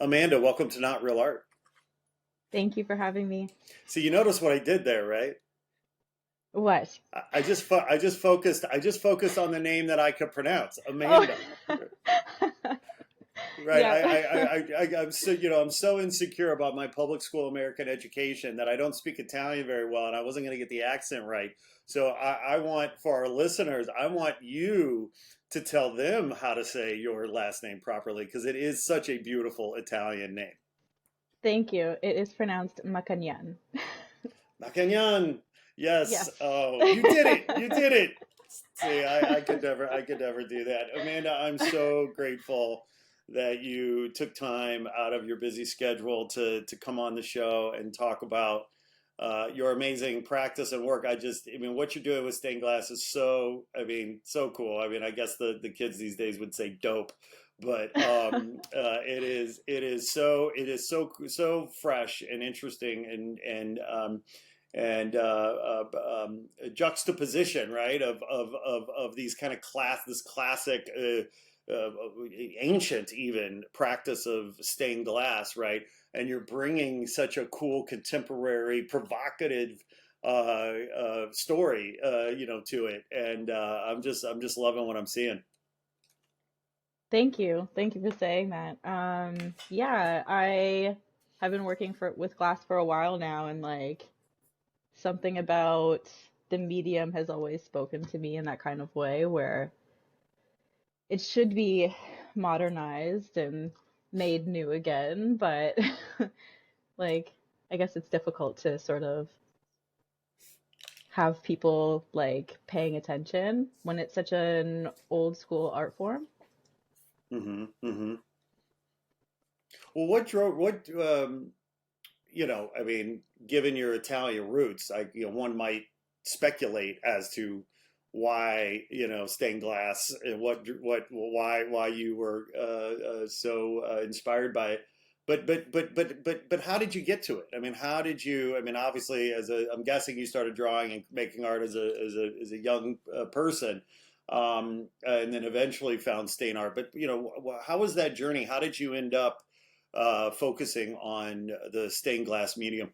Amanda, welcome to Not Real Art. Thank you for having me. So you notice what I did there, right? What? I just focused on the name that I could pronounce, Oh, Amanda. Right. yeah. I'm so I'm so insecure about my public school American education that I don't speak Italian very well, and I wasn't going to get the accent right. So I want for our listeners, I want you to tell them how to say your last name properly because it is such a beautiful Italian name. Thank you. It is pronounced Maccagnan. Maccagnan. Yes. Yes. Oh, you did it. You did it. See, I could never do that. Amanda, I'm so grateful that you took time out of your busy schedule to come on the show and talk about your amazing practice and work. I mean, what you're doing with stained glass is so, I mean, so cool. I mean, I guess the kids these days would say dope, but it is so fresh and interesting and juxtaposition, right, of these kind of this classic, uh, ancient even practice of stained glass, right? And you're bringing such a cool, contemporary, provocative story, to it, and I'm just loving what I'm seeing. Thank you. Thank you for saying that. Yeah, I have been working for with glass for a while now, and like something about the medium has always spoken to me in that kind of way where it should be modernized and made new again, but like I guess it's difficult to sort of have people like paying attention when it's such an old school art form. Hmm. Well, what drove what I mean, given your Italian roots, one might speculate as to why, stained glass and why you were so inspired by it. But how did you get to it? I mean, how did you? I mean, obviously, I'm guessing you started drawing and making art as a young person, and then eventually found stain art. But how was that journey? How did you end up focusing on the stained glass medium?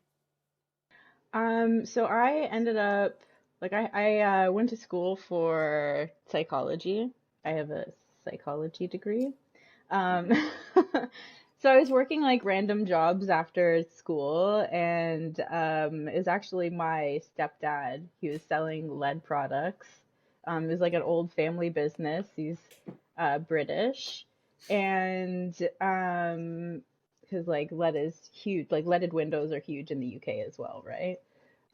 So I ended up like I went to school for psychology. I have a psychology degree. Um, so I was working like random jobs after school, and it was actually my stepdad. He was selling lead products. It was like an old family business. He's British, and because like lead is huge, like leaded windows are huge in the UK as well, right?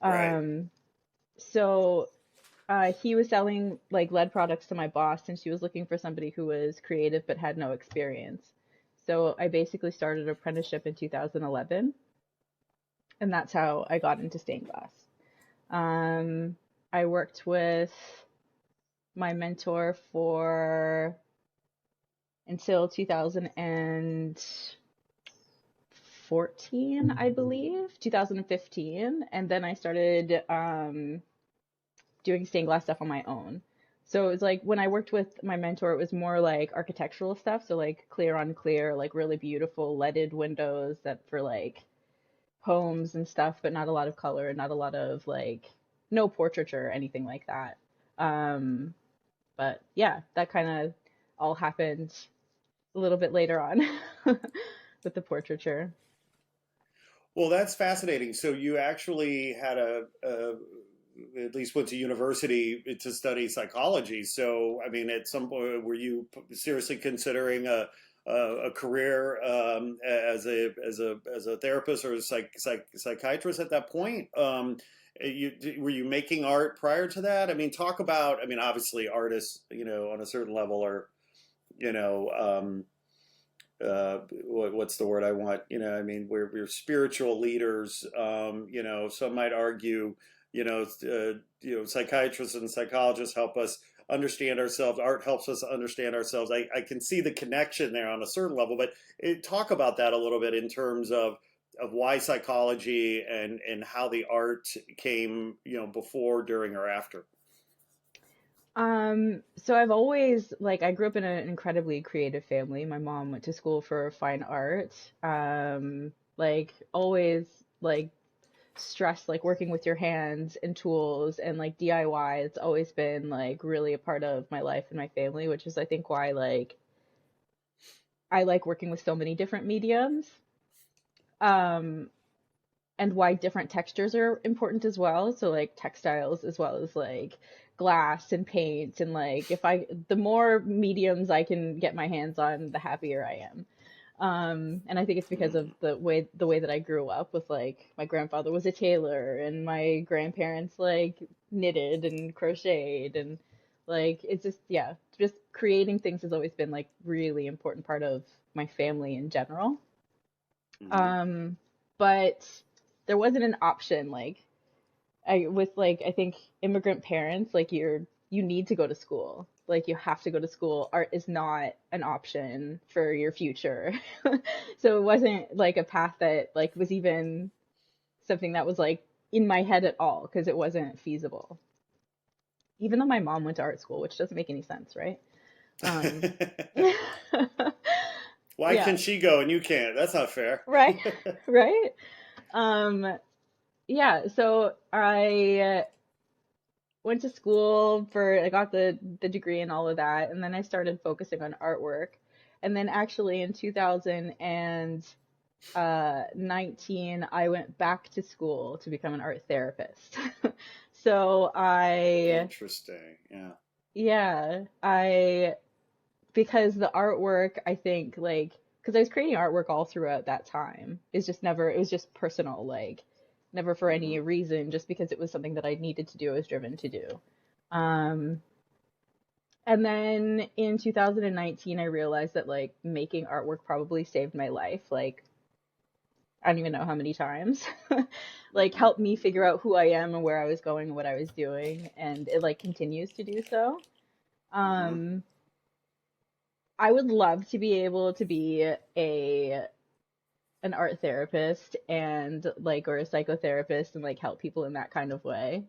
Right. Um, so he was selling like lead products to my boss, and she was looking for somebody who was creative but had no experience. So I basically started an apprenticeship in 2011, and that's how I got into stained glass. Um, I worked with my mentor for until 2014, I believe, 2015, and then I started doing stained glass stuff on my own. So it was like when I worked with my mentor, it was more like architectural stuff. So like clear on clear, like really beautiful leaded windows that for like homes and stuff, but not a lot of color, not a lot of like no portraiture or anything like that. Um, but yeah, that kind of all happened a little bit later on with the portraiture. Well, that's fascinating. So you actually had at least went to university to study psychology. So, I mean, at some point, were you seriously considering a career as a therapist or a psychiatrist at that point? Were you making art prior to that? I mean, talk about. I mean, obviously, artists, on a certain level are, you know. What's the word I want? I mean, we're spiritual leaders. Some might argue, psychiatrists and psychologists help us understand ourselves. Art helps us understand ourselves. I can see the connection there on a certain level, but talk about that a little bit in terms of why psychology and how the art came, before, during, or after. So I've always like I grew up in an incredibly creative family. My mom went to school for fine art. Like always like stress like working with your hands and tools and like DIY. It's always been like really a part of my life and my family, which is I think why like I like working with so many different mediums. Um, and why different textures are important as well. So like textiles as well as like glass and paint and like if I the more mediums I can get my hands on, the happier I am. And I think it's because of Mm, the way that I grew up with like my grandfather was a tailor and my grandparents like knitted and crocheted and like it's just yeah, just creating things has always been like really important part of my family in general. mhm. Um, but there wasn't an option like I with like I think immigrant parents like you need to go to school. Like you have to go to school. Art is not an option for your future. So it wasn't like a path that like was even something that was like in my head at all because it wasn't feasible. Even though my mom went to art school, which doesn't make any sense, right? Um Why yeah, can she go and you can't? That's not fair. right. Right? Um yeah, so I went to school for I got the degree and all of that, and then I started focusing on artwork. And then actually in 2019, I went back to school to become an art therapist. So Interesting. Yeah. yeah, I because the artwork, I think like because I was creating artwork all throughout that time. It was just personal, like never for any Hmm. reason, just because it was something that I needed to do, I was driven to do. Um, and then in 2019, I realized that like making artwork probably saved my life. Like, I don't even know how many times. Like, Hmm. helped me figure out who I am and where I was going and what I was doing. And it like continues to do so. Hmm. Um, I would love to be able to be a an art therapist and like or a psychotherapist and like help people in that kind of way.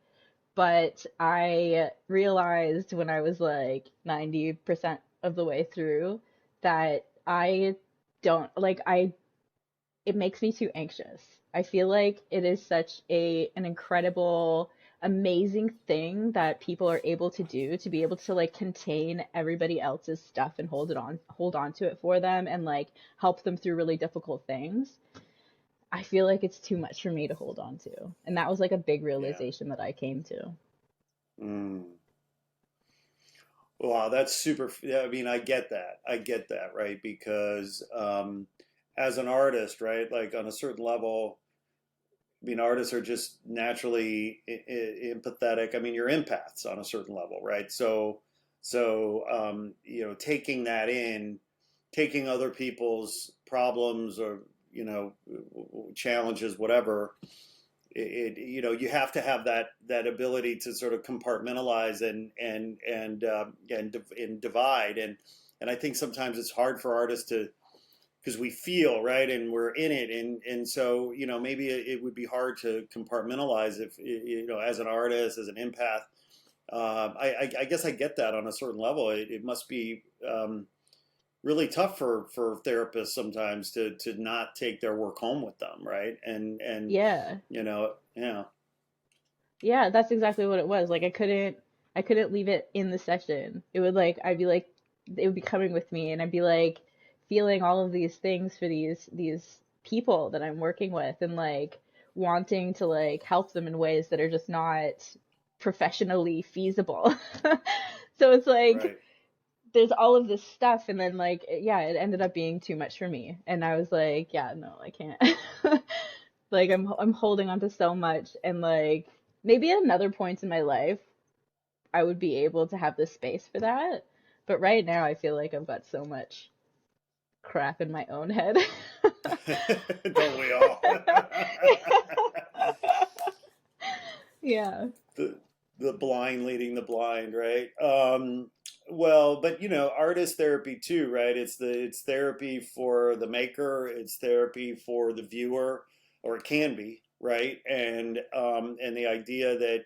But I realized when I was like 90% of the way through that I don't like I it makes me too anxious. I feel like it is such a an incredible amazing thing that people are able to do to be able to like contain everybody else's stuff and hold on to it for them and like help them through really difficult things. I feel like it's too much for me to hold on to. And that was like a big Yeah. realization that I came to. Mm. Wow, that's super. Yeah, I mean, I get that. I get that, right? Because as an artist, right, like on a certain level, I mean, artists are just naturally empathetic. I mean, you're empaths on a certain level, right? So, taking that in, taking other people's problems or, you know, challenges, whatever, you have to have that ability to sort of compartmentalize and divide and I think sometimes it's hard for artists to because we feel right and we're in it and so maybe it would be hard to compartmentalize if as an artist as an empath. I guess I get that on a certain level. It must be really tough for therapists sometimes to not take their work home with them, right? And Yeah. yeah. Yeah, that's exactly what it was. Like I couldn't leave it in the session. It would like I'd be like it would be coming with me and I'd be like feeling all of these things for these people that I'm working with and like wanting to like help them in ways that are just not professionally feasible. So it's like Right. there's all of this stuff and then like yeah, it ended up being too much for me. And I was like, yeah, no, I can't. Like I'm holding on to so much and like maybe at another point in my life I would be able to have the space for that. But right now I feel like I've got so much crap in my own head. Don't we all? Yeah. the the blind leading the blind, right? Well, but artist therapy too, right? It's therapy for the maker, it's therapy for the viewer, or it can be, right? And the idea that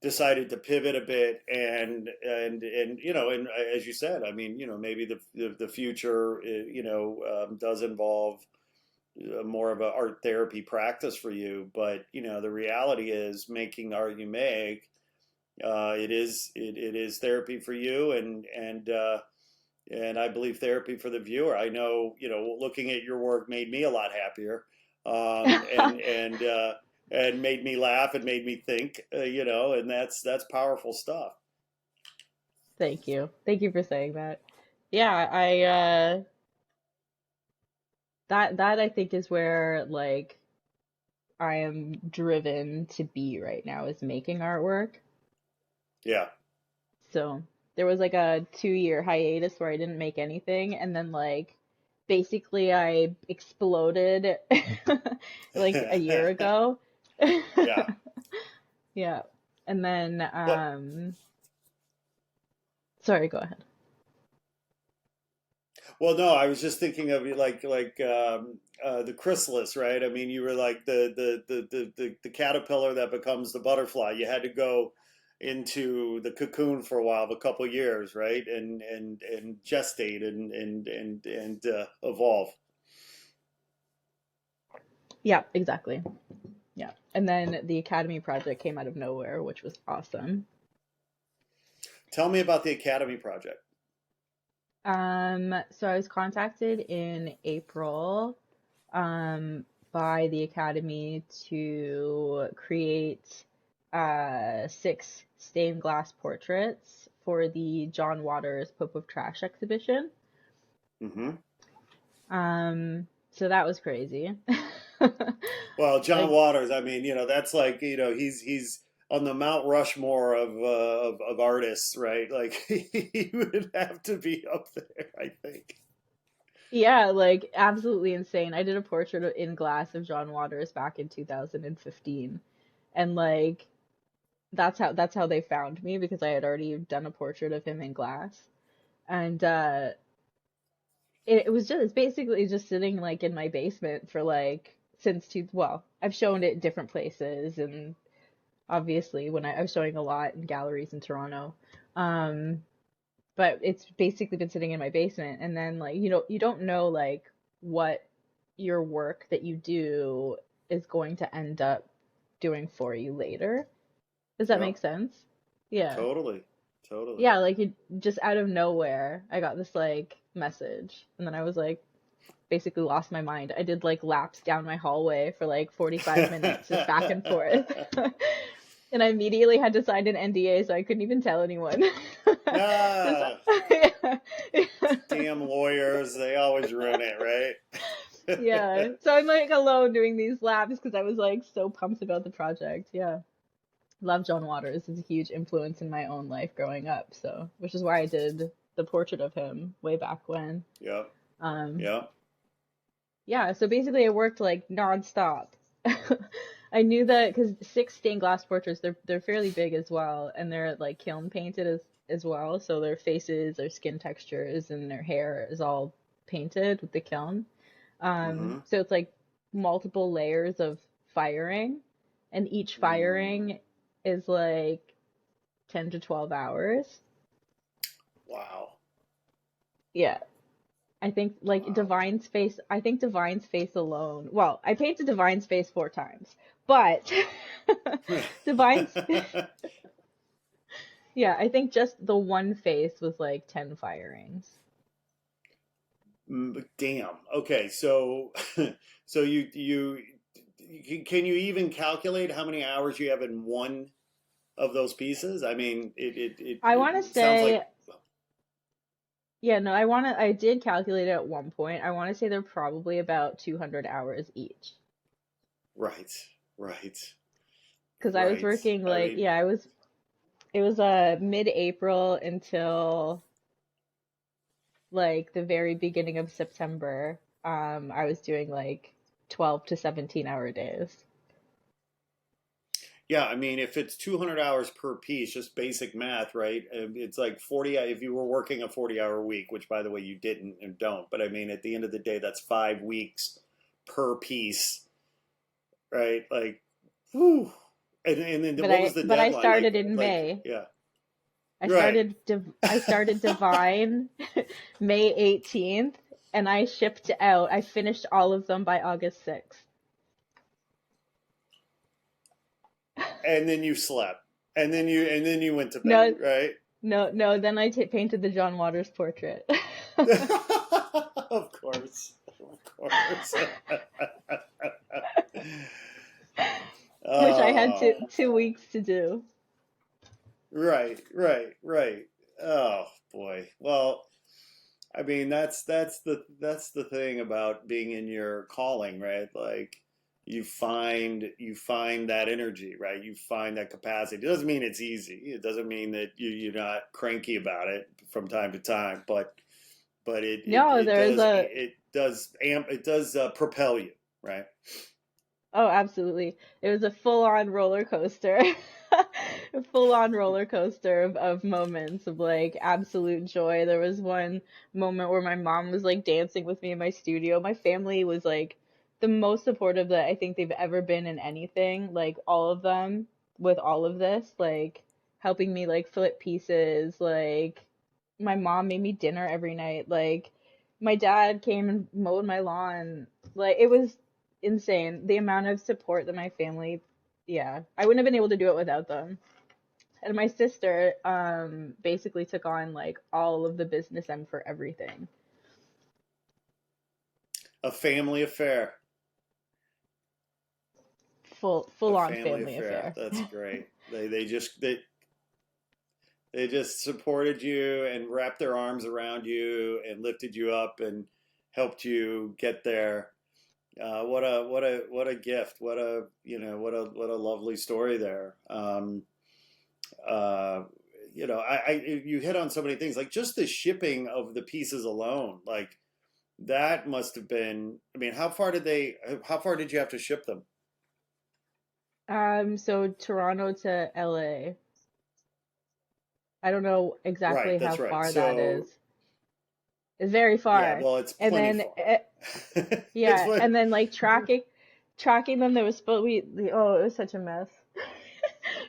decided to pivot a bit, and and as you said, I mean, maybe the future, does involve more of an art therapy practice for you. But the reality is, making art you make, it is therapy for you, and I believe therapy for the viewer. I know, looking at your work made me a lot happier, and made me laugh and made me think, and that's powerful stuff. Thank you. Thank you for saying that. Yeah, that I think is where like I am driven to be right now is making artwork. Yeah. So there was like a 2 year hiatus where I didn't make anything, and then like basically I exploded like a year ago. Yeah. Yeah. And then Well, sorry, go ahead. well, no, I was just thinking of you the chrysalis, right? I mean, you were like the caterpillar that becomes the butterfly. You had to go into the cocoon for a while, of a couple years, right? And gestate and evolve. Yeah, exactly. Yeah. And then the Academy project came out of nowhere, which was awesome. Tell me about the Academy project. So I was contacted in April, by the Academy to create six stained glass portraits for the John Waters Pope of Trash exhibition. Hmm. So that was crazy. Well, John Like, Waters, I mean, that's like, he's on the Mount Rushmore of artists, right? Like he would have to be up there, I think. yeah, like absolutely insane. I did a portrait in glass of John Waters back in 2015. And like that's how they found me because I had already done a portrait of him in glass. And it was just it's basically just sitting like in my basement for like since two well, I've shown it different places and obviously when I was showing a lot in galleries in Toronto. Um, but it's basically been sitting in my basement and then like you don't know like what your work that you do is going to end up doing for you later. Does that make Yep, sense? Yeah. totally, totally. Yeah, like it just out of nowhere, I got this like message, and then I was like, basically lost my mind. I did like laps down my hallway for like 45 minutes, just back and forth. And I immediately had to sign an NDA, so I couldn't even tell anyone. Just, Ah, yeah. damn lawyers, they always ruin it, right? Yeah. So I'm like alone doing these laps because I was like so pumped about the project. Yeah. Love John Waters. Is a huge influence in my own life growing up. So, which is why I did the portrait of him way back when. Yep, Um, yep. yeah, so basically I worked like nonstop. I knew that because six stained glass portraits, they're fairly big as well, and they're like kiln painted as well. So their faces, their skin textures, and their hair is all painted with the kiln. Hmm. So it's like multiple layers of firing, and each Mm, firing is like 10 to 12 hours. wow, Yeah. I think like wow. Divine's face, I think Divine's face alone. Well, I painted Divine's face 4 times, but Divine's, yeah, I think just the one face was like 10 firings. Damn. Okay, so so can you even calculate how many hours you have in one of those pieces? I mean, I it want to sounds say, like yeah, no, I did calculate it at one point. I want to say they're probably about 200 hours each. right, right, Because I was right. working I like, mean, yeah, it was mid-April until like the very beginning of September, I was doing like 12 to 17-hour days. yeah, I mean, if it's 200 hours per piece, just basic math, right? It's like 40, if you were working a 40-hour week, which by the way, you didn't and don't, but I mean, at the end of the day, that's 5 weeks per piece, right? Like, whew. And then but what was the I deadline? started in May. Yeah, I right. started I started Divine May 18th, and I shipped out. I finished all of them by August 6th. And then you slept, and then you went to bed, No, right? no. Then I painted the John Waters portrait, Of course, of course. which I had Oh, 2 weeks to do. right, right, right. Oh boy. Well, I mean, that's the thing about being in your calling, right? Like you find that energy, right? You find that capacity. It doesn't mean it's easy. It doesn't mean that you're not cranky about it from time to time, but No, there's a it does propel you, right? Oh, absolutely. It was a full-on roller coaster. A full-on roller coaster of moments of like absolute joy. There was one moment where my mom was like dancing with me in my studio. My family was like the most supportive that I think they've ever been in anything. Like all of them with all of this, like helping me like flip pieces. Like my mom made me dinner every night. Like my dad came and mowed my lawn. Like it was insane the amount of support that my family, yeah, I wouldn't have been able to do it without them. And my sister basically took on like all of the business end for everything. A family affair. Full A on family family affair. affair. That's great. They just supported you and wrapped their arms around you and lifted you up and helped you get there. What a gift. What a what a lovely story there. Uh, you hit on so many things, like just the shipping of the pieces alone. Like that must have been. I mean, How far did you have to ship them? So Toronto to LA. I don't know Right. exactly how That's right. far that is. So It's very yeah. far. Well, it's And plenty then far. It's yeah, what. and then like tracking them, there was supposed oh, it was such a mess.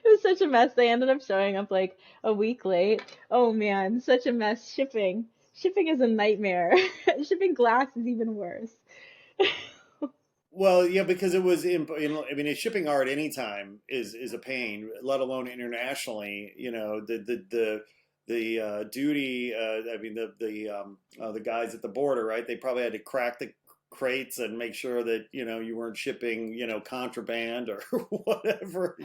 It was such a mess. They ended up showing up like a week late. Oh man, such a mess. Shipping is a nightmare. Shipping glass is even worse. Well, yeah, because it was I mean, shipping art anytime is a pain, let alone internationally. The duty. I mean, the guys at the border, right? They probably had to crack the crates and make sure that you weren't shipping contraband or whatever.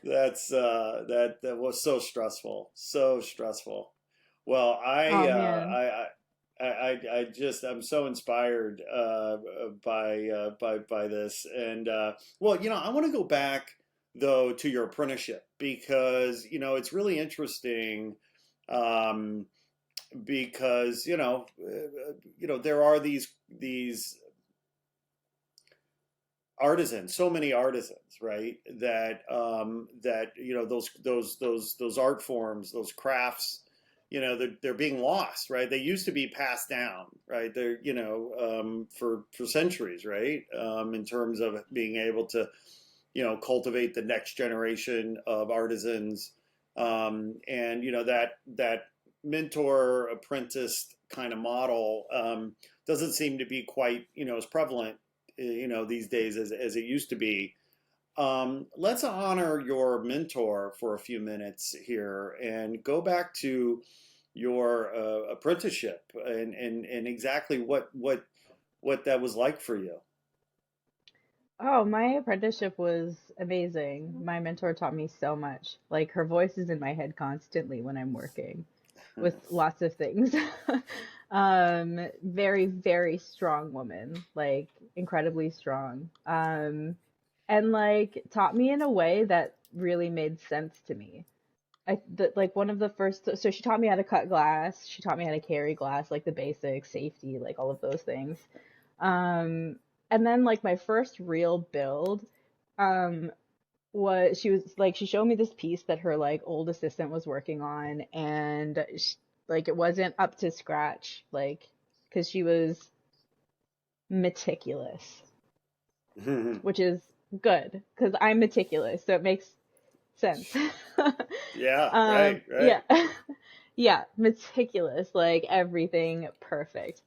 That was so stressful, so stressful. Well, Oh man. I'm so inspired by this, and well, I want to go back though to your apprenticeship because it's really interesting, um, because there are these artisans, so many artisans, right? That those art forms, those crafts, they're being lost, right? They used to be passed down, right? They're for centuries, right? In terms of being able to cultivate the next generation of artisans, and that mentor apprentice kind of model doesn't seem to be quite as prevalent these days as it used to be. Let's honor your mentor for a few minutes here and go back to your apprenticeship and exactly what that was like for you. Oh, my apprenticeship was amazing. My mentor taught me so much. Like her voice is in my head constantly when I'm working with lots of things. Very, very strong woman, like incredibly strong. And like taught me in a way that really made sense to me. Like one of the first, so she taught me how to cut glass. She taught me how to carry glass, like the basics, safety, like all of those things. Um, and then like my first real build, um, was she was like she showed me this piece that her like old assistant was working on, and like it wasn't up to scratch, like because she was meticulous, which is good, because I'm meticulous, so it makes sense. Yeah, right, Yeah. right. Yeah, meticulous, like everything perfect.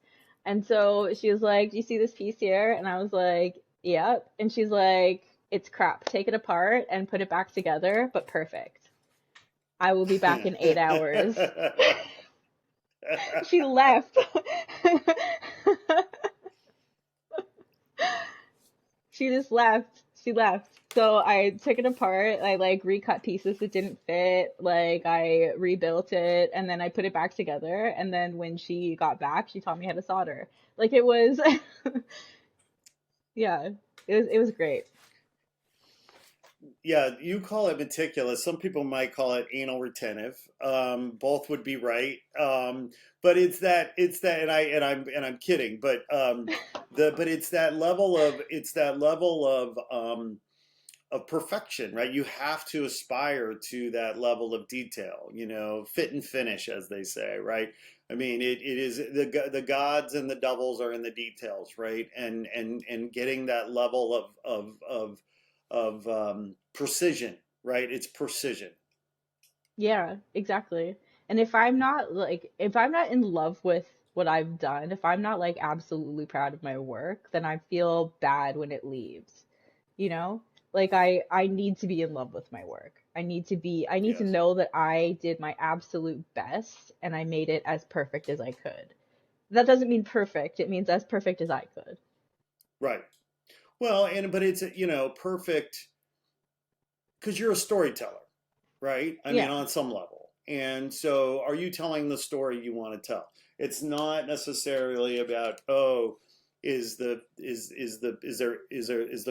And so she was like, "Do you see this piece here?" And I was like, "Yep." And she's like, "It's crap. Take it apart and put it back together, but perfect. I will be back in 8 hours." She left. She just left. She left. So I took it apart. I like recut pieces that didn't fit. Like I rebuilt it and then I put it back together. And then when she got back, she taught me how to solder. Like it was, yeah, it was great. Yeah, you call it meticulous. Some people might call it anal retentive. Both would be right. But it's that, and I'm kidding. But it's that level of perfection, right? You have to aspire to that level of detail. Fit and finish, as they say, right? I mean, it is the gods and the devils are in the details, right? And getting that level of precision, right? It's precision. Yeah, exactly. And if I'm not in love with what I've done, if I'm not like absolutely proud of my work, then I feel bad when it leaves. You know? Like I need to be in love with my work. I need to Yes, know that I did my absolute best and I made it as perfect as I could. That doesn't mean perfect. It means as perfect as I could. right. Well, but it's perfect because you're a storyteller, right? I mean, Yeah. on some level. And so, are you telling the story you want to tell? It's not necessarily about, oh, is the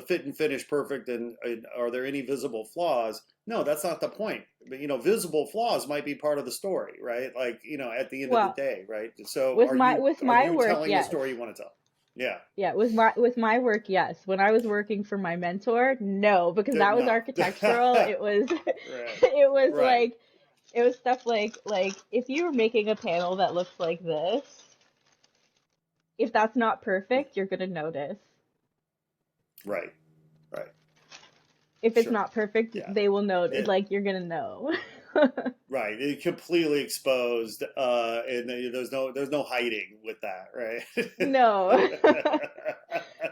fit and finish perfect, and are there any visible flaws? No, that's not the point. But visible flaws might be part of the story, right? Like at the end of the Well, day, right? So, with my with are my you work, telling the yes. story you want to tell? Yeah. Yeah, with my work, yes. When I was working for my mentor, no, because that was No. architectural. It was Right. it was Right. like it was stuff like if you were making a panel that looks like this, if that's not perfect, you're gonna notice. Right. Right. If it's Sure. not perfect, Yeah. they will know, That like you're gonna know. right. It completely exposed, and there's no hiding with that, No. right?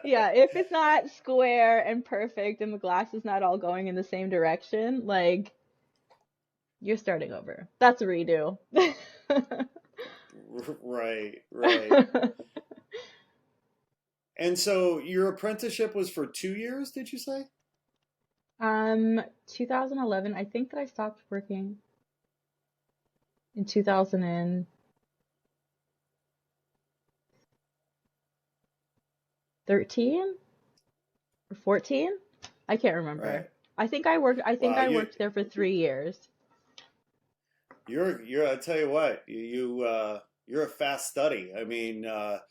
Yeah, if it's not square and perfect and the glass is not all going in the same direction, like you're starting over. That's a redo. Right. Right. And so your apprenticeship was for 2 years, did you say? 2011, I think that I stopped working in 2013 or 14. I can't remember. Right. I think Wow. I worked there for 3 years. You're. I tell you what, you're a fast study. I mean, the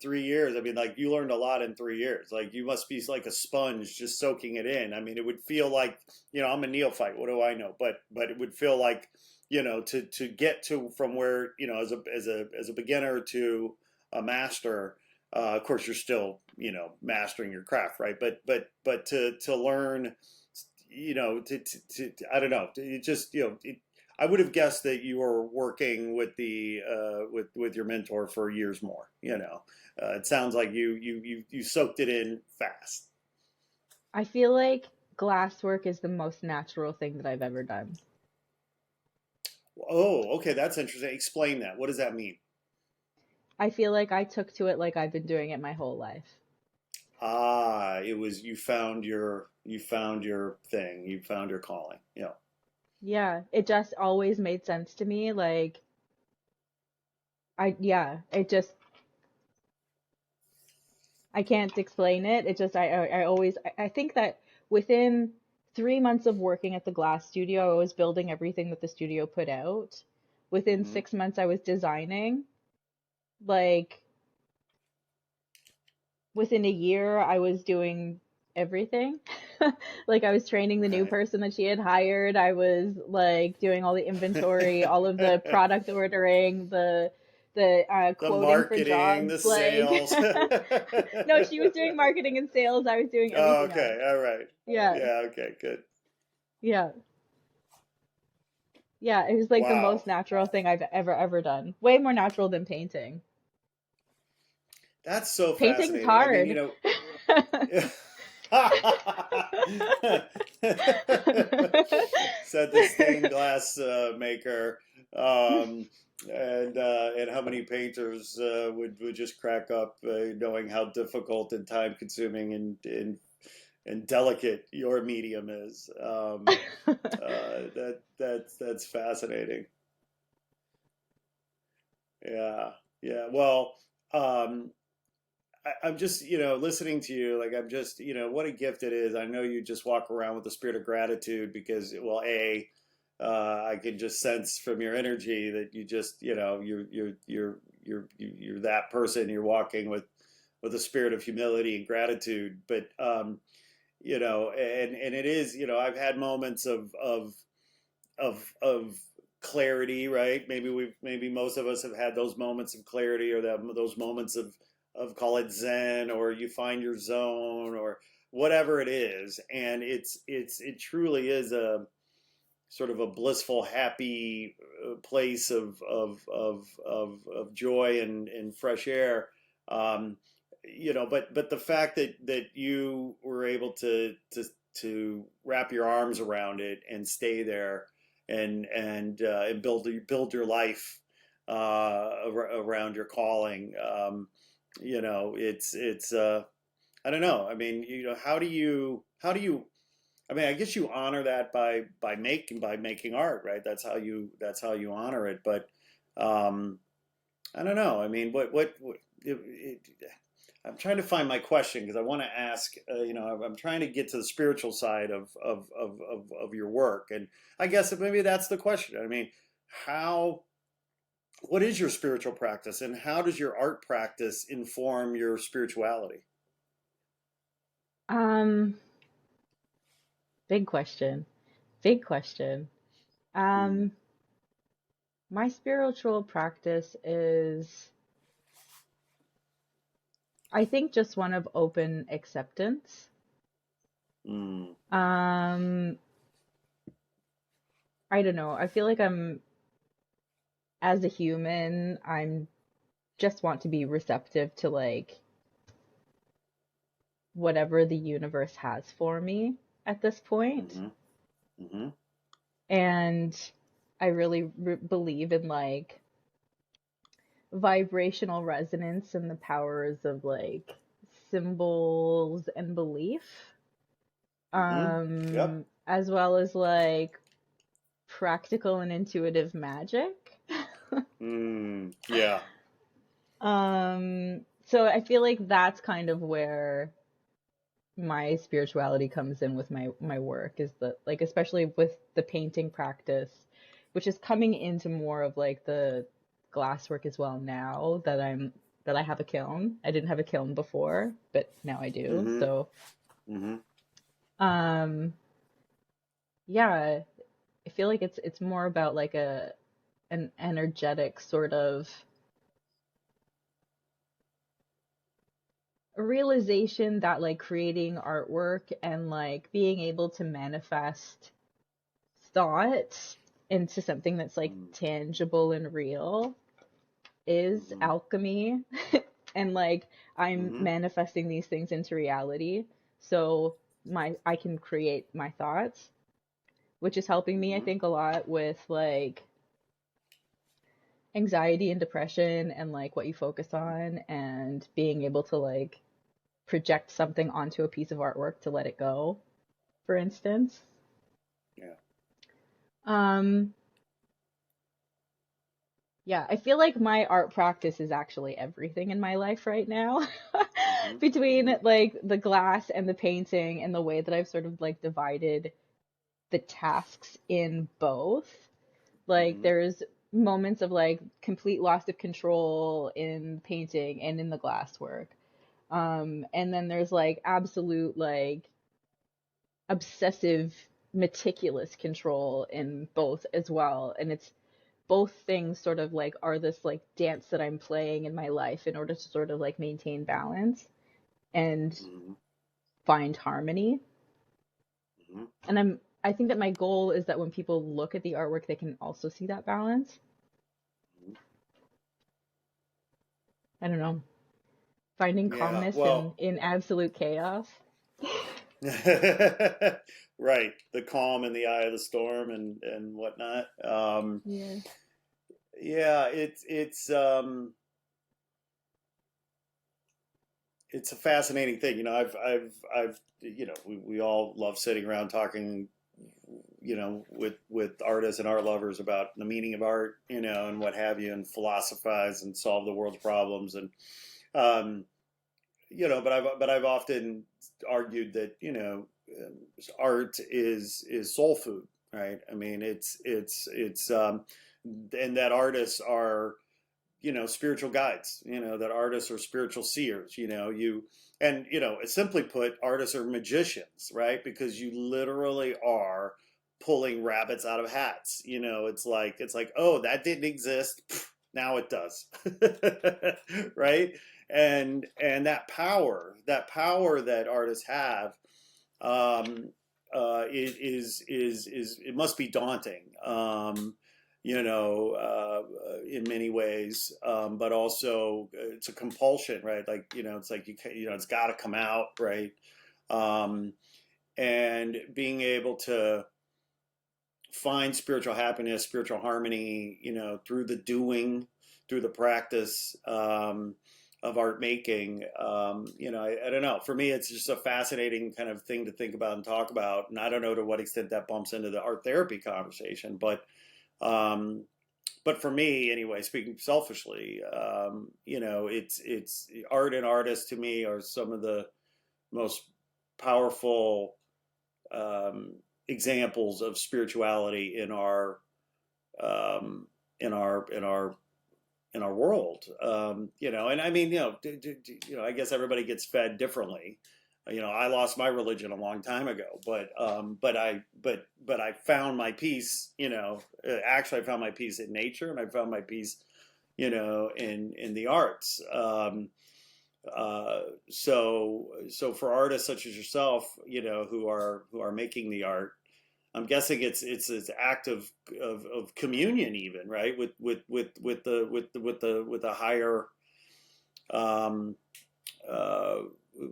3 years. I mean, like you learned a lot in 3 years. Like you must be like a sponge, just soaking it in. I mean, it would feel like I'm a neophyte. What do I know? But it would feel like to get to from where as a beginner to a master. Of course, you're still mastering your craft, right? But to learn I don't know. It just, I would have guessed that you were working with the with your mentor for years more. It sounds like you soaked it in fast. I feel like glasswork is the most natural thing that I've ever done. Oh, okay, that's interesting. Explain that. What does that mean? I feel like I took to it like I've been doing it my whole life. Ah, it was you found your thing. You found your calling. Yeah. Yeah, it just always made sense to me. Like yeah, I can't explain it. It just I always I think that within 3 months of working at the glass studio, I was building everything that the studio put out. Within Hmm. 6 months, I was designing. Like within a year, I was doing everything. Like I was training the new Right. person that she had hired. I was like doing all the inventory, all of the product ordering, the the The quoting for marketing, the jobs. Like, sales. no, she was doing marketing and sales. I was doing Oh, everything okay. else. All right. Yeah, Yeah. Okay. Good. yeah, yeah. It was like the Wow. most natural thing I've ever done. Way more natural than painting. That's so Painting's fascinating. I mean, hard. said the stained glass maker, um, and how many painters would just crack up knowing how difficult and time consuming and delicate your medium is. That's fascinating. Yeah, yeah. Well, um, I'm just, listening to you, like I'm just, what a gift it is. I know you just walk around with the spirit of gratitude because, well, I can just sense from your energy that you just, you're that person. You're walking with a spirit of humility and gratitude. But, and it is, I've had moments of clarity, right? Maybe most of us have had those moments of clarity, or those moments of call it zen, or you find your zone, or whatever it is. And it truly is a sort of a blissful, happy place of joy and fresh air. Um, but the fact that you were able to wrap your arms around it and stay there and build your life around your calling. It's I don't know. I mean, how do you I mean, I guess you honor that by making art, right? That's how you honor it. But um, I don't know. I mean, what I'm trying to find my question because I want to ask. I'm trying to get to the spiritual side of your work, and I guess maybe that's the question. I mean, how what is your spiritual practice, and how does your art practice inform your spirituality? um, big question. Big question. Mm, Um, my spiritual practice is, I think, just one of open acceptance. mm, Um, I don't know. I feel like as a human, I'm just want to be receptive to like whatever the universe has for me at this point. mm-hmm, mm-hmm, And I really believe in like vibrational resonance and the powers of like symbols and belief, mm-hmm. Yep. as well as like practical and intuitive magic. Yeah. So I feel like that's kind of where my spirituality comes in with my work, is that like, especially with the painting practice, which is coming into more of like the glass work as well now that I have a kiln. I didn't have a kiln before, but now I do. Mm-hmm. So Mm-hmm. um yeah, I feel like it's more about like an energetic sort of a realization that like creating artwork and like being able to manifest thought into something that's like tangible and real is Mm-hmm. alchemy. And like I'm Mm-hmm. manifesting these things into reality, so I can create my thoughts, which is helping me, I Mm-hmm. think, a lot with like anxiety and depression and like what you focus on, and being able to like project something onto a piece of artwork to let it go, for instance. Yeah. um Yeah, I feel like my art practice is actually everything in my life right now. Mm-hmm. Between Mm-hmm. like the glass and the painting and the way that I've sort of like divided the tasks in both. Like Mm-hmm. there's moments of like complete loss of control in painting and in the glass work. And then there's like absolute like obsessive meticulous control in both as well. And it's both things sort of like are this like dance that I'm playing in my life in order to sort of like maintain balance and Mm-hmm. find harmony. Mm-hmm. And I think that my goal is that when people look at the artwork, they can also see that balance. I don't know, finding Yeah. calmness Well, in absolute chaos. right. The calm in the eye of the storm and whatnot. Yeah. Yeah, it's a fascinating thing. We all love sitting around talking, with artists and art lovers about the meaning of art, and what have you, and philosophize and solve the world's problems. And, um, but I've often argued that, art is soul food, right? I mean, and that artists are, spiritual guides, that artists are spiritual seers, simply put, artists are magicians, right? Because you literally are pulling rabbits out of hats. It's like, oh, that didn't exist. Now it does. Right? And that power that artists have, it must be daunting, in many ways, but also it's a compulsion, right? Like, it's like it's got to come out, right? Um, and being able to find spiritual happiness, spiritual harmony, through the doing, through the practice, of art making. I don't know. For me, it's just a fascinating kind of thing to think about and talk about. And I don't know to what extent that bumps into the art therapy conversation, um, but for me, anyway, speaking selfishly, it's art and artists to me are some of the most powerful, um, examples of spirituality in our um, in our in our in our world. And I mean, I guess everybody gets fed differently. I lost my religion a long time ago, but I found my peace. Actually, I found my peace in nature, and I found my peace, in the arts. So for artists such as yourself, who are making the art, I'm guessing it's act of communion, even, right, with the higher, um, uh,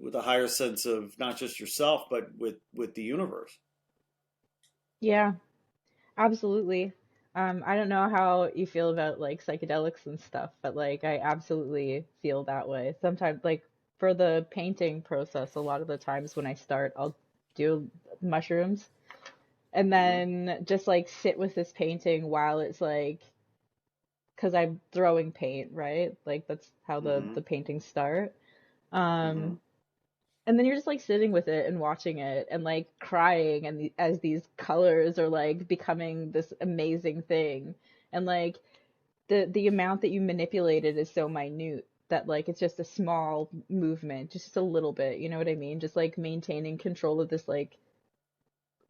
with a higher sense of not just yourself, but with the universe. Yeah, absolutely. I don't know how you feel about like psychedelics and stuff, but like I absolutely feel that way. Sometimes like for the painting process, a lot of the times when I start, I'll do mushrooms and Hmm. then just like sit with this painting while it's like because I'm throwing paint, right? Like that's how the Hmm. paintings start. Hmm. Um, and then you're just like sitting with it and watching it and like crying and as these colors are like becoming this amazing thing and like the amount that you manipulate it is so minute that like it's just a small movement, just a little bit, you know what I mean? Just like maintaining control of this like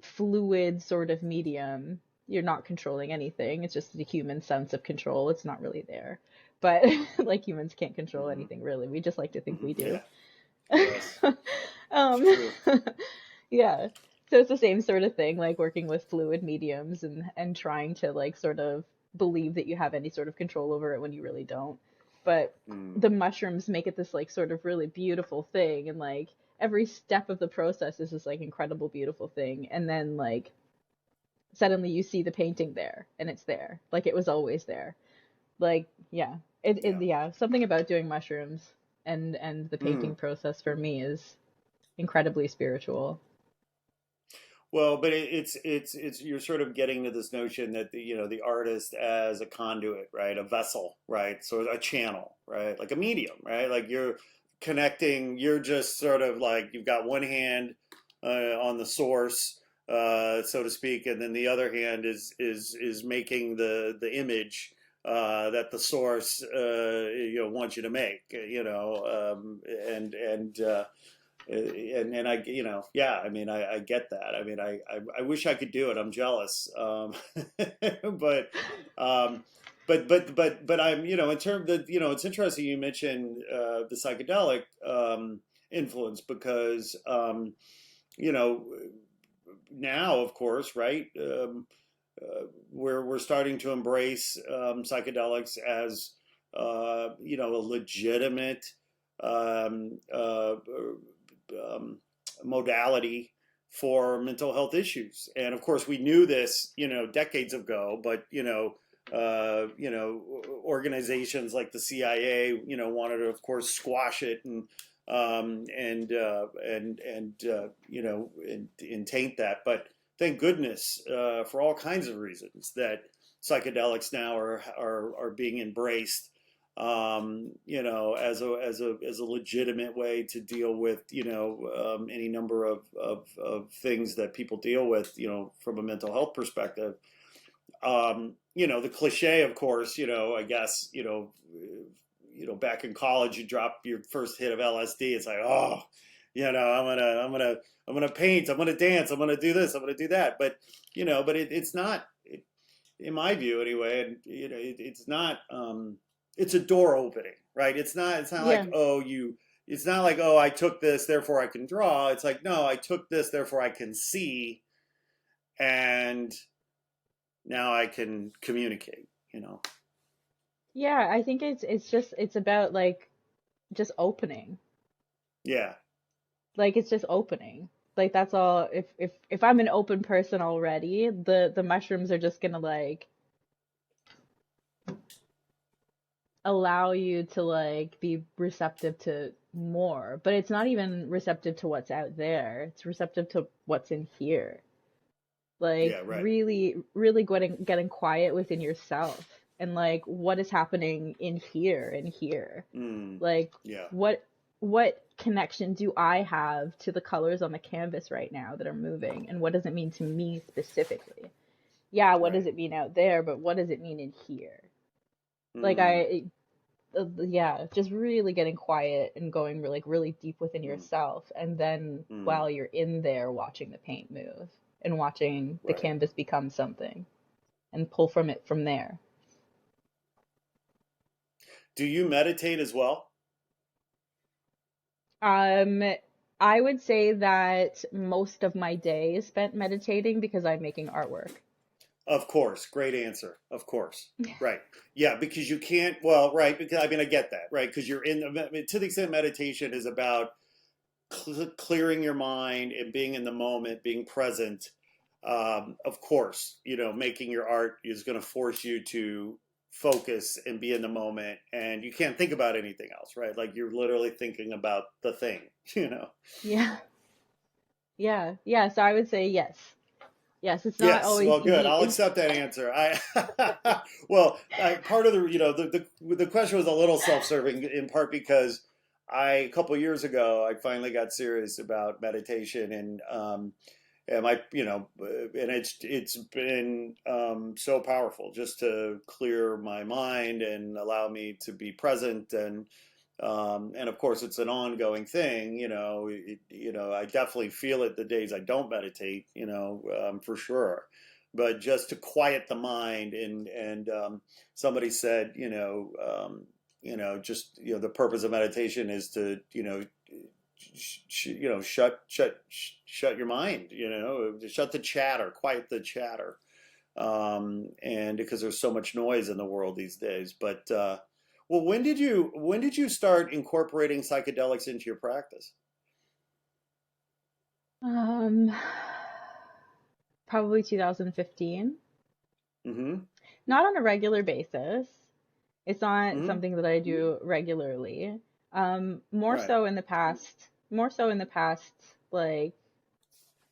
fluid sort of medium. You're not controlling anything. It's just the human sense of control. It's not really there. But like humans can't control Hmm. anything really. We just like to think Hmm. we do. Yeah. Yes. It's um true. yeah. So it's the same sort of thing, like working with fluid mediums and trying to like sort of believe that you have any sort of control over it when you really don't. But Mm. the mushrooms make it this like sort of really beautiful thing and like every step of the process is this like incredible beautiful thing and then like suddenly you see the painting there and it's there. Like it was always there. Like yeah. It Yeah. yeah, something about doing mushrooms and the Mm. painting process for me is incredibly spiritual. Well, but it's you're sort of getting to this notion that the artist as a conduit, right, a vessel, right, so a channel, right, like a medium, right, like you're connecting. You're just sort of like you've got one hand on the source, so to speak, and then the other hand is making the image that the source wants you to make, and and I, yeah, I mean, I get that. I mean, I wish I could do it. I'm jealous. But, um, but I'm, in terms of, it's interesting you mentioned the psychedelic influence because, you know, now, of course, right? We're starting to embrace psychedelics as a legitimate um, uh, um, modality for mental health issues. And of course, we knew this, decades ago. But organizations like the CIA, wanted to, of course, squash it and taint that. But thank goodness for all kinds of reasons that psychedelics now are being embraced as a legitimate way to deal with, any number of things that people deal with, from a mental health perspective. The cliche, of course, I guess, back in college, you drop your first hit of LSD. It's like, oh, I'm gonna paint, I'm gonna dance, I'm gonna do this, I'm gonna do that. But, it's not, in my view anyway, and it's not. It's a door opening, right? It's not like, Yeah. it's not like, oh, I took this, therefore I can draw. It's like, no, I took this, therefore I can see, and now I can communicate. Yeah, I think it's about like just opening. Yeah, Like it's just opening. Like that's all. If I'm an open person already, the mushrooms are just gonna like allow you to like be receptive to more. But it's not even receptive to what's out there. It's receptive to what's in here. Like yeah, right. really, really getting quiet within yourself and like what is happening in here and here. Mm, Like yeah, what connection do I have to the colors on the canvas right now that are moving, and what does it mean to me specifically? Yeah, what does right. it mean out there, but what does it mean in here? Like Mm, yeah, just really getting quiet and going really deep within mm, yourself, and then mm, while you're in there watching the paint move and watching the right. canvas become something and pull from it from there. Do you meditate as well? Um, I would say that most of my day is spent meditating because I'm making artwork. Of course, great answer. Of course, right. Yeah, because you can't. Well, right. Because I mean, I get that, right? Because you're in to the extent meditation is about clearing your mind and being in the moment, being present. Of course, making your art is going to force you to focus and be in the moment, and you can't think about anything else, right? Like you're literally thinking about the thing, you know. Yeah. Yeah. Yeah. So I would say yes. Yes, it's not Yes, always well, good. easy. I'll accept that answer. Well, part of the question was a little self-serving in part because a couple years ago, I finally got serious about meditation and it's been so powerful just to clear my mind and allow me to be present and of course it's an ongoing thing. I definitely feel it the days I don't meditate. For sure. But just to quiet the mind and somebody said, just the purpose of meditation is to shut your mind, shut the chatter, quiet the chatter, and because there's so much noise in the world these days. But well, when did you start incorporating psychedelics into your practice? Um, Probably 2015. Mm-hmm. Not on a regular basis. It's not Mm-hmm. something that I do regularly. More Right. so in the past, more so in the past like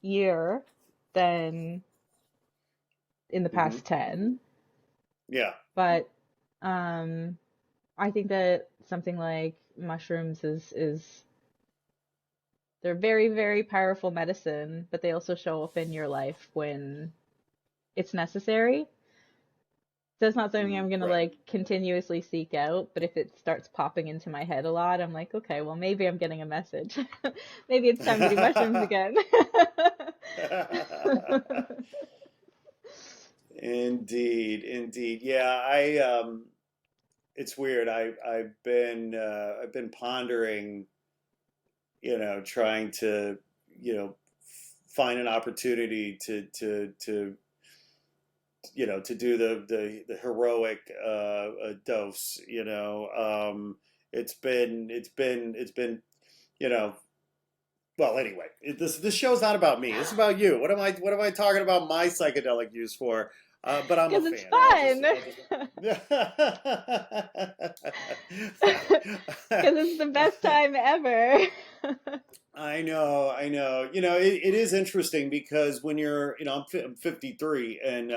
year than in the Mm-hmm. past 10. Yeah. But um, I think that something like mushrooms is they're very, very powerful medicine, but they also show up in your life when it's necessary. So it's not something I'm gonna Right. like continuously seek out, but if it starts popping into my head a lot, I'm like, okay, well maybe I'm getting a message. Maybe it's time to do mushrooms again. Indeed, indeed. Yeah, it's weird. I've been pondering, trying to, find an opportunity to do the heroic dose. It's been, you know. Well, anyway, this show's not about me. It's about you. What am I talking about my psychedelic use for? But I'm a Because it's fan. I'll just. fun. Because it's the best time ever. I know. It is interesting because when you're, I'm 53 and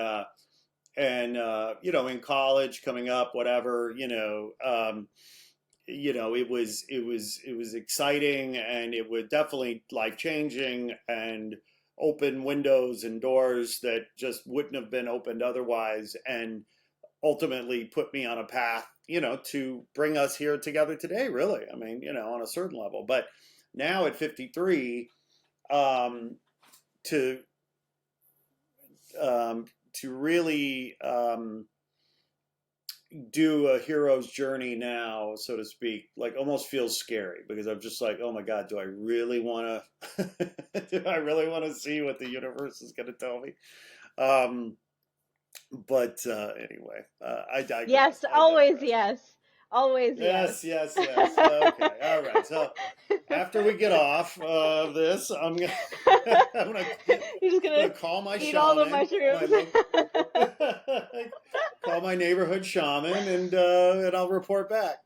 in college coming up, whatever, it was exciting and it was definitely life changing and open windows and doors that just wouldn't have been opened otherwise, and ultimately put me on a path, to bring us here together today, really. I mean, on a certain level. But now at 53, um, to to really do a hero's journey now, so to speak, like almost feels scary because I'm just like, oh my God, do I really want to? Do I really want to see what the universe is going to tell me? Um, but anyway, I digress. Yes, I always digress. yes. Always yes. Yes, yes, yes. Okay, all right. So after we get off this, I'm gonna You're just I'm gonna gonna call my eat all the shaman, my mushrooms. local, call my neighborhood shaman, and I'll report back.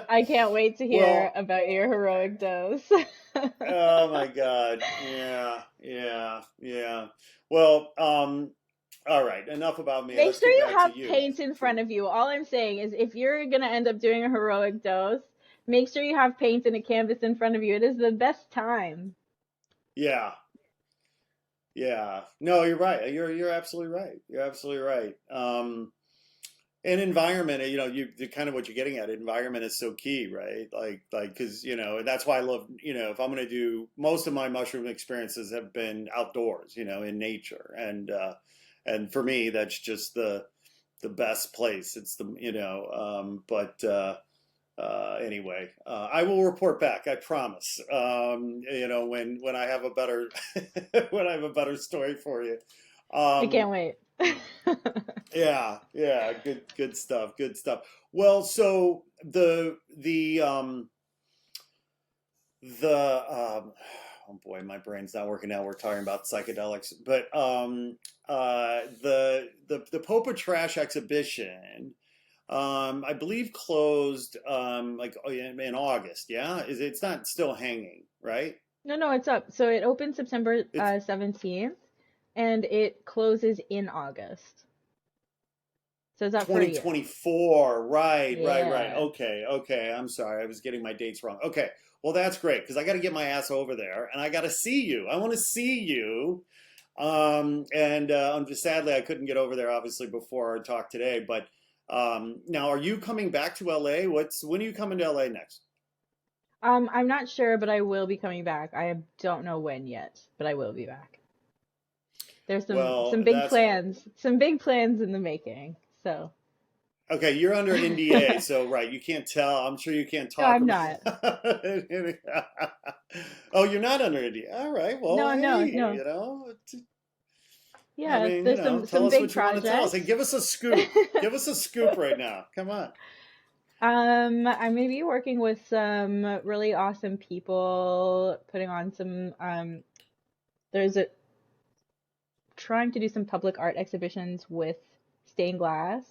I can't wait to hear Well, about your heroic dose. oh my God, yeah, yeah, yeah. Well, all right. Enough about me. Make Let's sure get you back to have you. paint in front of you. All I'm saying is if you're gonna end up doing a heroic dose, make sure you have paint and a canvas in front of you. It is the best time. Yeah, yeah. No, you're right. You're absolutely right. You're absolutely right. And environment, kind of what you're getting at. Environment is so key, right? Like, because and that's why I love, if I'm going to do most of my mushroom experiences have been outdoors, in nature, and for me, that's just the best place. It's the, but anyway, I will report back. I promise. When I have a better when I have a better story for you. I Um, can't wait. yeah, yeah, good stuff, good stuff. Well, so the oh boy, my brain's not working now. We're talking about psychedelics, but the Popa Trash exhibition, I believe closed like in August. Yeah, it's not still hanging, right? No, no, it's up. So it opens September It's 17th and it closes in August. So it's up for a year. 2024. Right. Yeah. Okay, okay. I'm sorry. I was getting my dates wrong. Okay. Well, that's great because I got to get my ass over there and I got to see you. I want to see you. And sadly, I couldn't get over there obviously before our talk today. But now, are you coming back to LA? When are you coming to LA next? I'm not sure, but I will be coming back. I don't know when yet, but I will be back. There's Well, that's some big plans in the making. So, okay. You're under NDA, so right. You can't tell. I'm sure you can't no, talk I'm about. not. Oh, you're not under NDA. All right. Well, No, no, hey, no. I Yeah, mean, there's tell some us big what you want to tell us. Hey, projects. give us a scoop. Give us a scoop right now. Come on. I may be working with some really awesome people, putting on some there's a trying to do some public art exhibitions with stained glass.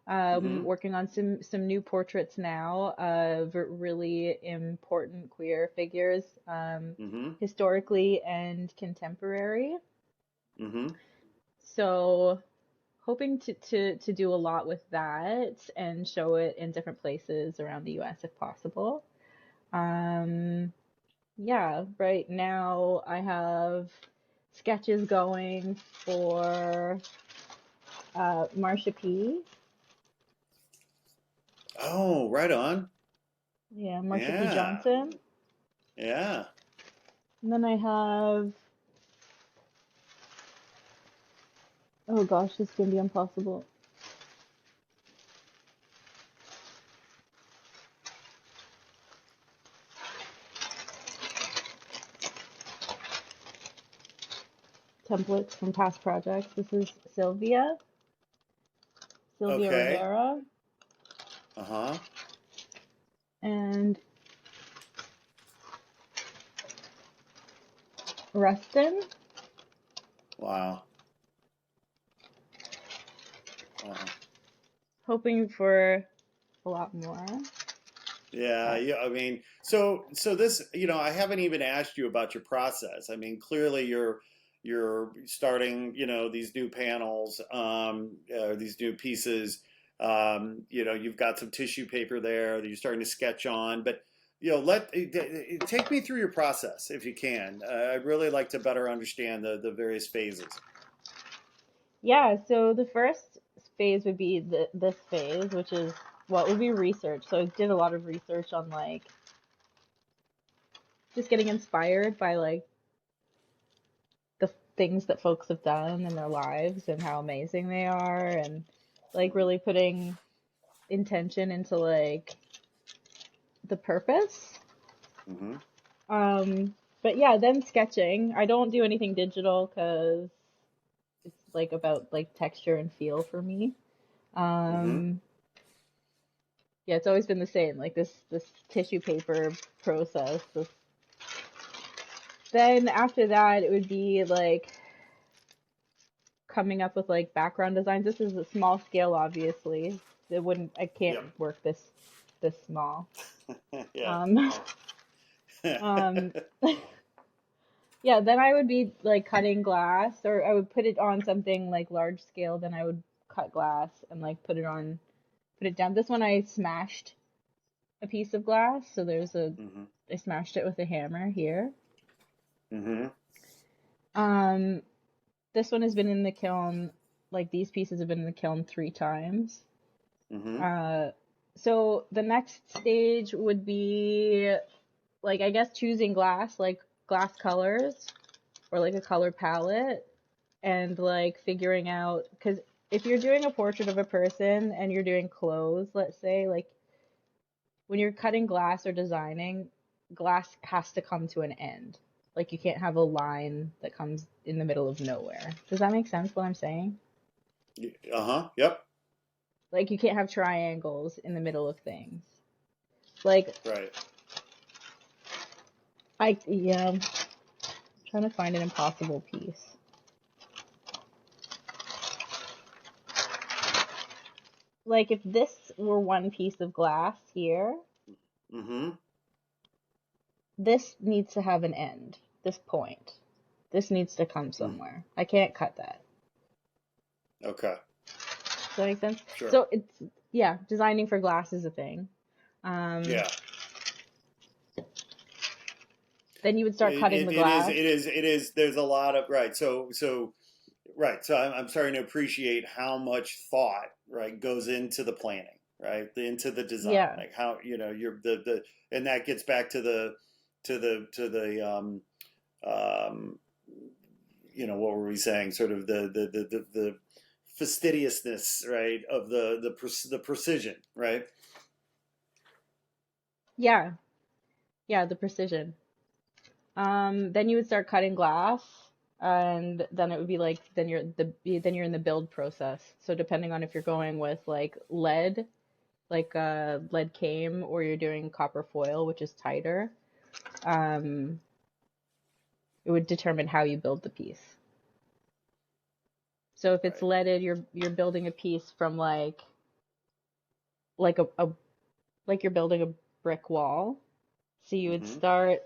Mm-hmm. Working on some new portraits now of really important queer figures, Mm-hmm. historically and contemporary. Mm-hmm. So hoping to do a lot with that and show it in different places around the US if possible. Um, yeah, right now I have sketches going for Marsha P. Oh, right on. Yeah, Marsha P. Yeah. Johnson. Yeah. And then I have, oh gosh, this is gonna be impossible. Templates from past projects. This is Sylvia Okay. Rivera, Uh-huh. and Rustin. Wow. Wow. Hoping for a lot more. Yeah, yeah. I mean, so this, I haven't even asked you about your process. I mean, clearly you're starting, these new panels, these new pieces. You've got some tissue paper there that you're starting to sketch on, but take me through your process if you can. I'd really like to better understand the various phases. Yeah, so the first phase would be this phase, which is what would be research. So I did a lot of research on like just getting inspired by like the things that folks have done in their lives and how amazing they are, and like really putting intention into like the purpose. Mm-hmm. But yeah, then sketching. I don't do anything digital because it's like about like texture and feel for me. Mm-hmm. Um, yeah, it's always been the same, like this tissue paper process. Then after that, it would be like coming up with like background designs. This is a small scale, obviously. I can't Yep. work this small. Yeah. Um, um, yeah, then I would be like cutting glass, or I would put it on something like large scale. Then I would cut glass and like put it down. This one I smashed a piece of glass, so Mm-hmm. I smashed it with a hammer here. Mm-hmm. Um, this one has been in the kiln, like these pieces have been in the kiln 3 times. Mm-hmm. Uh, so the next stage would be like, I guess, choosing glass, like glass colors or like a color palette, and like figuring out, because if you're doing a portrait of a person and you're doing clothes, let's say, like when you're cutting glass or designing, glass has to come to an end. Like you can't have a line that comes in the middle of nowhere. Does that make sense what I'm saying? Uh-huh. Yep. Like you can't have triangles in the middle of things. Like Right. I'm trying to find an impossible piece. Like if this were one piece of glass here, Mm-hmm. this needs to have an end. This point. This needs to come Mm. somewhere. I can't cut that. Okay. Does that make sense? Sure. So yeah, designing for glass is a thing. Yeah. Then you would start cutting the glass. It is. There's a lot of right. Right. So I'm starting to appreciate how much thought, right, goes into the planning, right, into the design, Yeah. like how you're and that gets back to the um, what were we saying? Sort of the fastidiousness, right, of the precision, right? Yeah. Yeah, the precision. Then you would start cutting glass, and then it would be like then you're in the build process. So depending on if you're going with like lead, like lead came, or you're doing copper foil, which is tighter, um, it would determine how you build the piece. So if it's Right. leaded, you're building a piece from like a like you're building a brick wall. So Mm-hmm.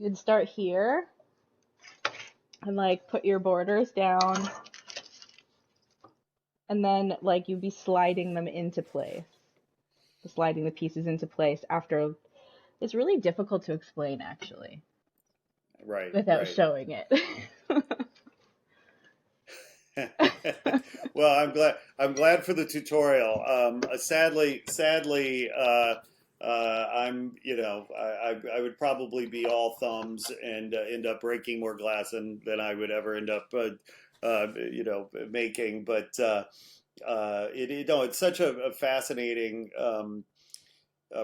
you'd start here and like put your borders down, and then like you'd be sliding them into place, sliding the pieces into place after. It's really difficult to explain actually Right. without Right. showing it. Well, I'm glad for the tutorial. Sadly, I'm, I would probably be all thumbs and end up breaking more glass than I would ever end up, making. But it's such a fascinating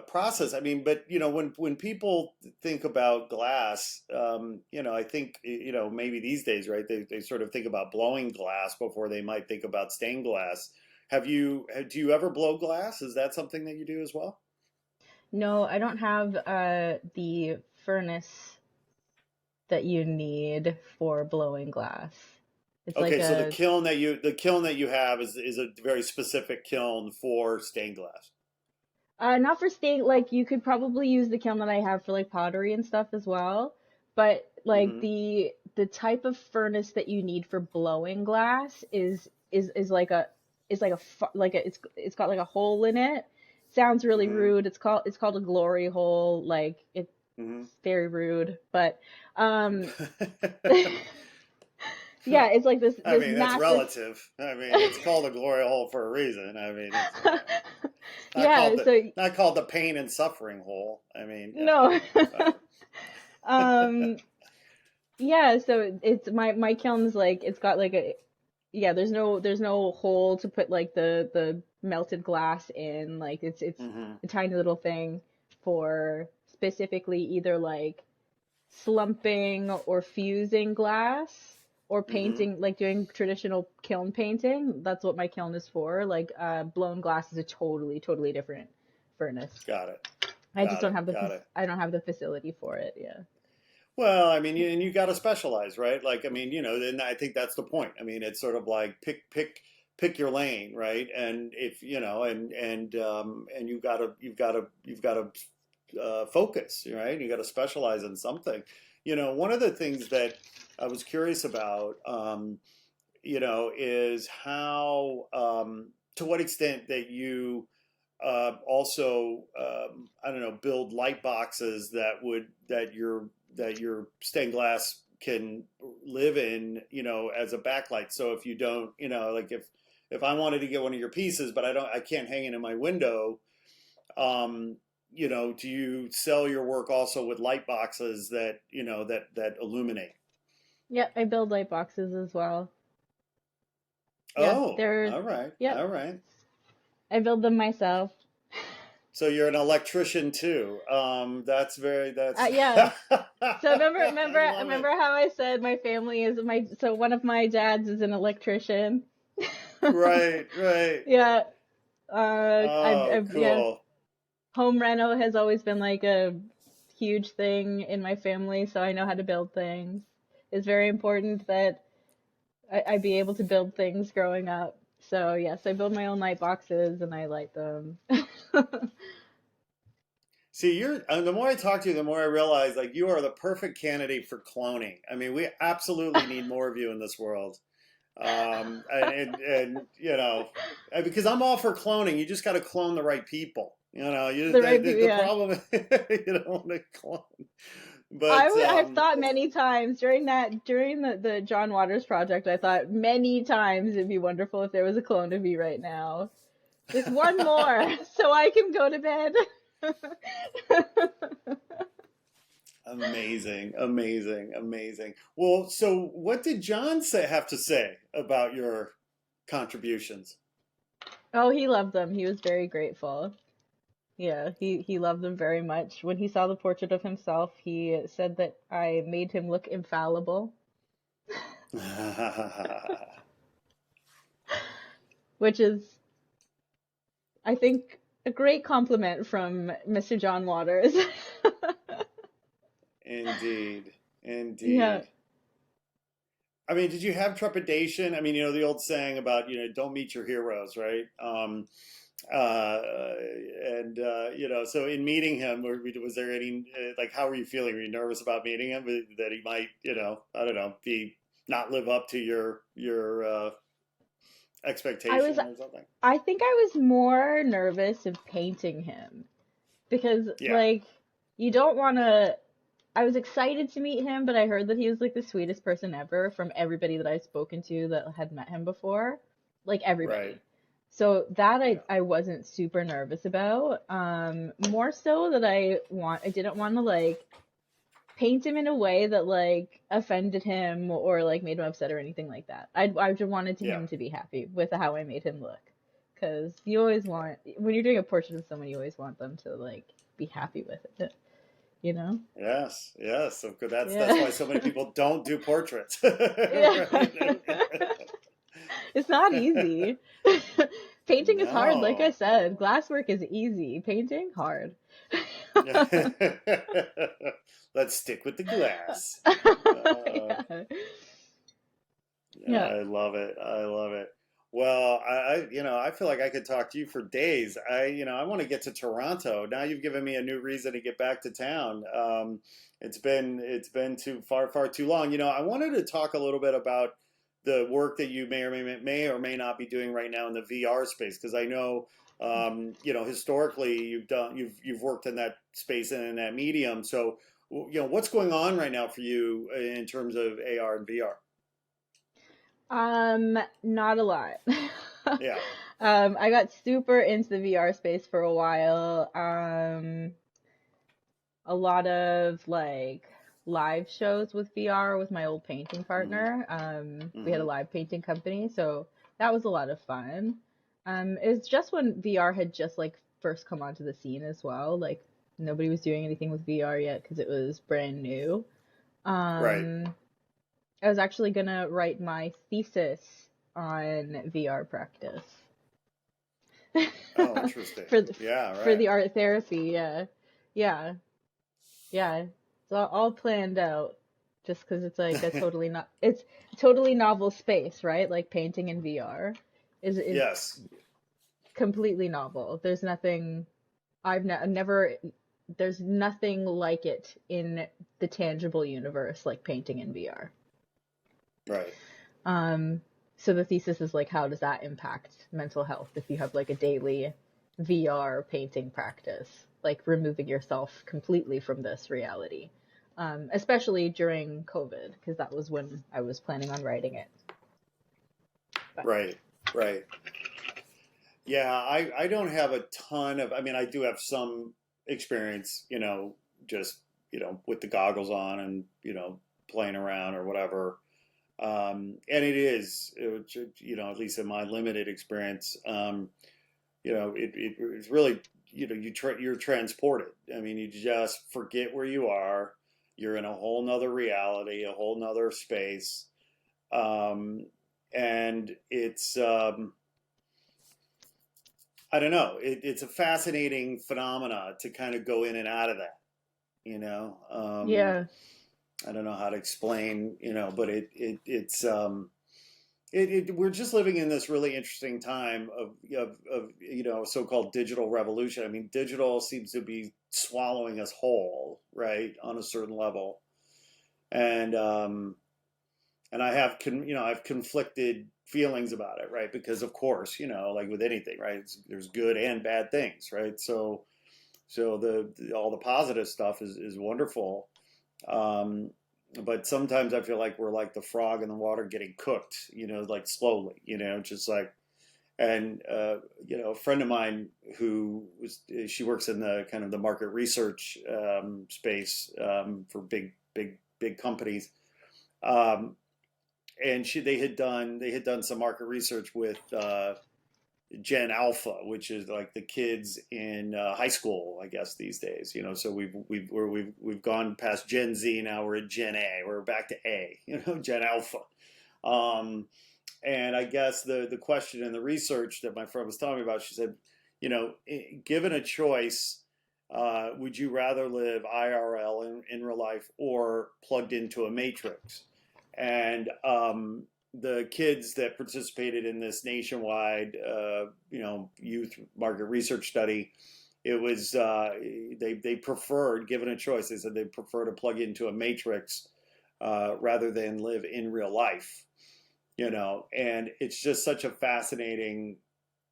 process. I mean, but when people think about glass, I think maybe these days, right? They sort of think about blowing glass before they might think about stained glass. Do you ever blow glass? Is that something that you do as well? No, I don't have the furnace that you need for blowing glass. It's like Okay, so a the kiln that you have is a very specific kiln for stained glass. not for stain, like you could probably use the kiln that I have for like pottery and stuff as well, but like Hmm. the type of furnace that you need for blowing glass is like a it's got like a hole in it. Sounds really Hmm. rude. It's called a glory hole. Like it's Hmm. very rude, but um yeah, it's like I this mean, that's massive relative. I mean, it's called a glory hole for a reason. I mean, it's yeah, so not called the pain and suffering hole. I mean, no. uh, um yeah, so it's my kiln's like it's got like a yeah, there's no hole to put like the melted glass in. Like it's hmm. a tiny little thing for specifically either like slumping or fusing glass or Hmm. painting, like doing traditional kiln painting. That's what my kiln is for. Like blown glass is a totally different furnace. Got it. I just Got don't it. have Got it. I don't have the facility for it. Yeah. Well, I mean, and you got to specialize, right? Like, I mean, and I think that's the point. I mean, it's sort of like pick your lane, right? And if and you've got to focus, right? You got to specialize in something. One of the things that I was curious about, is how to what extent that you also I don't know, build light boxes that your stained glass can live in, as a backlight. So if you don't, like if I wanted to get one of your pieces, but I can't hang it in my window, um, do you sell your work also with light boxes that illuminate? Yep, I build light boxes as well. Yeah, Oh, they're all right, yep, all right. I build them myself. So you're an electrician too. That's Yeah. So remember, I remember, love remember it. how I said my family is my, so one of my dads is an electrician. Right, right. Yeah. Oh, Yeah, cool. home reno has always been like a huge thing in my family, so I know how to build things. It's very important that I be able to build things growing up. So yes, I build my own light boxes and I light them. See, the more I talk to you, the more I realize like you are the perfect candidate for cloning. I mean, we absolutely need more of you in this world. And because I'm all for cloning, you just got to clone the right people. The right people, The yeah. problem you don't want to clone, but I've thought many times during the John Waters project. I thought many times it'd be wonderful if there was a clone of me right now. Just one more, so I can go to bed. amazing, amazing, amazing. Well, so what did John have to say about your contributions? Oh, he loved them. He was very grateful. Yeah, he loved them very much. When he saw the portrait of himself, he said that I made him look infallible, which is, I think, a great compliment from Mr. John Waters. Indeed, Yeah. indeed. I mean, did you have trepidation? I mean, the old saying about, don't meet your heroes, right? Uh, and so in meeting him, was there any like, how were you feeling? Were you nervous about meeting him? That he might, I don't know, be not live up to your I was expectation or something? I think I was more nervous of painting him because Yeah. like you don't want to. I was excited to meet him, but I heard that he was like the sweetest person ever from everybody that I've spoken to that had met him before. Like Right. everybody. So that Yeah. I wasn't super nervous about. More so that I didn't want to like paint him in a way that like offended him or like made him upset or anything like that. I just wanted Yeah. him to be happy with how I made him look. Because you always want, when you're doing a portrait of someone, you always want them to like be happy with it, you know? Yes. Yes. Of course. That's Yeah. why so many people don't do portraits. Yeah. Right. It's not easy. Painting is hard, like I No. said. Glasswork is easy. Painting, hard. Let's stick with the glass. Uh, Yeah. yeah, Yeah. I love it. I love it. Well, I feel like I could talk to you for days. I want to get to Toronto. Now you've given me a new reason to get back to town. It's been too far too long. I wanted to talk a little bit about the work that you may or may not be doing right now in the VR space, because I know, historically you've worked in that space and in that medium. So, what's going on right now for you in terms of AR and VR? Not a lot. Yeah. I got super into the VR space for a while. A lot of like live shows with VR with my old painting Hmm. partner. We had a Hmm. live painting company, so that was a lot of fun. It was just when VR had just like first come onto the scene as well. Like nobody was doing anything with VR yet because it was brand new. Right. Um, I was actually gonna write my thesis on VR practice Oh, interesting. for the Yeah, for right. the art therapy. Yeah, yeah, yeah. It's all planned out, just because it's totally novel space, right? Like painting in VR is Yes. completely novel. There's nothing I've never there's nothing like it in the tangible universe like painting in VR. Right. Um, so the thesis is like, how does that impact mental health if you have like a daily VR painting practice, like removing yourself completely from this reality, especially during COVID, because that was when I was planning on writing it. But Right. Right. Yeah, I don't have a ton of, I mean, I do have some experience, just, with the goggles on and, playing around or whatever. And at least in my limited experience, it's really, you're transported. I mean, you just forget where you are. You're in a whole nother reality, a whole nother space. Um, and I don't know, it's a fascinating phenomena to kind of go in and out of that, you know. yeah, I don't know how to explain, but we're just living in this really interesting time of so-called digital revolution. I mean, digital seems to be swallowing us whole, right, on a certain level, and I've conflicted feelings about it, right, because of course, like with anything, right, there's good and bad things, right, so all the positive stuff is wonderful. Um, but sometimes I feel like we're like the frog in the water getting cooked, like slowly, just like, and a friend of mine she works in the kind of the market research space for big companies, um, and they had done some market research with Gen Alpha, which is like the kids in high school, I guess these days. So we've gone past Gen Z, now we're at Gen A. We're back to A. Gen Alpha. Um, and I guess the question in the research that my friend was telling me about, she said, given a choice, would you rather live IRL in real life or plugged into a matrix? And the kids that participated in this nationwide, youth market research study, it was they preferred, given a choice, they said they prefer to plug into a matrix rather than live in real life. And it's just such a fascinating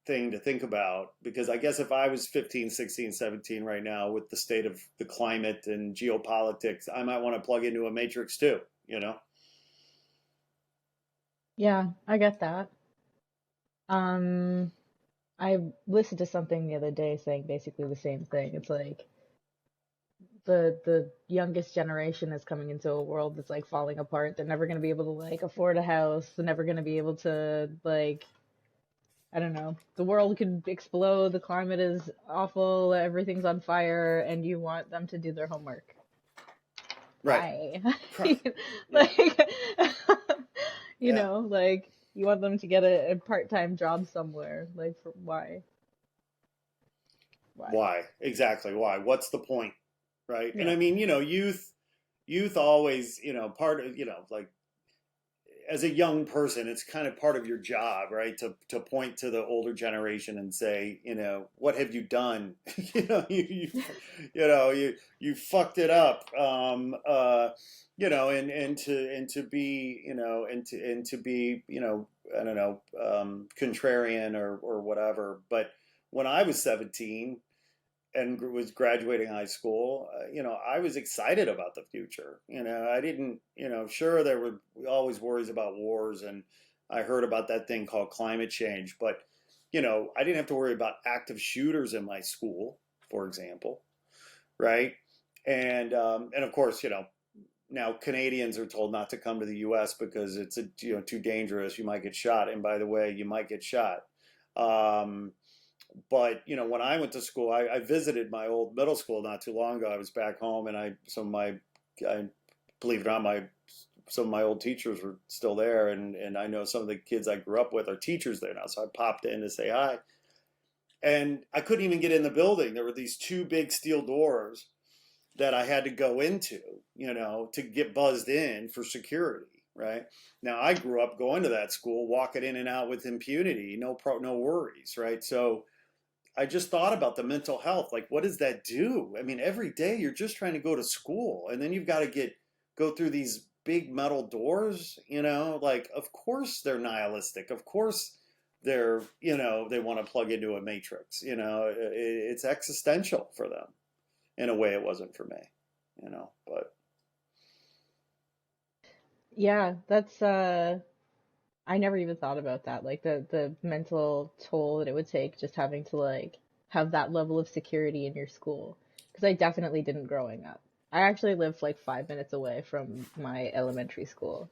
thing to think about, because I guess if I was 15, 16, 17 right now with the state of the climate and geopolitics, I might want to plug into a matrix too, you know? Yeah, I get that. Um, I listened to something the other day saying basically the same thing. It's like the youngest generation is coming into a world that's like falling apart. They're never going to be able to like afford a house. They're never going to be able to like, I don't know. The world could explode. The climate is awful. Everything's on fire, and you want them to do their homework. Right. Why? Yeah. Like, Yeah. like you want them to get a part-time job somewhere. Like, for why? Why? Why? Exactly. Why? What's the point? Right. And Yeah. I mean, youth always, part of, like as a young person, it's kind of part of your job, right? To point to the older generation and say, what have you done? You fucked it up. And to be, and to be, I don't know, contrarian or whatever. But when I was 17 and was graduating high school, I was excited about the future. I didn't, sure, there were always worries about wars, and I heard about that thing called climate change, but, I didn't have to worry about active shooters in my school, for example, right? And of course, now Canadians are told not to come to the U.S. because it's too dangerous. You might get shot, and by the way, you might get shot. Um, but when I went to school, I visited my old middle school not too long ago. I was back home, and I believe it or not, some of my old teachers were still there, and I know some of the kids I grew up with are teachers there now. So I popped in to say hi, and I couldn't even get in the building. There were these two big steel doors that I had to go into, to get buzzed in for security. Right now, I grew up going to that school, walking in and out with impunity, no worries. Right, so I just thought about the mental health. Like, what does that do? I mean, every day you're just trying to go to school, and then you've got to go through these big metal doors. Like, of course they're nihilistic. Of course they're, they want to plug into a matrix. It's existential for them in a way it wasn't for me. But Yeah, that's I never even thought about that. Like the mental toll that it would take just having to like have that level of security in your school. Because I definitely didn't growing up. I actually lived like 5 minutes away from my elementary school.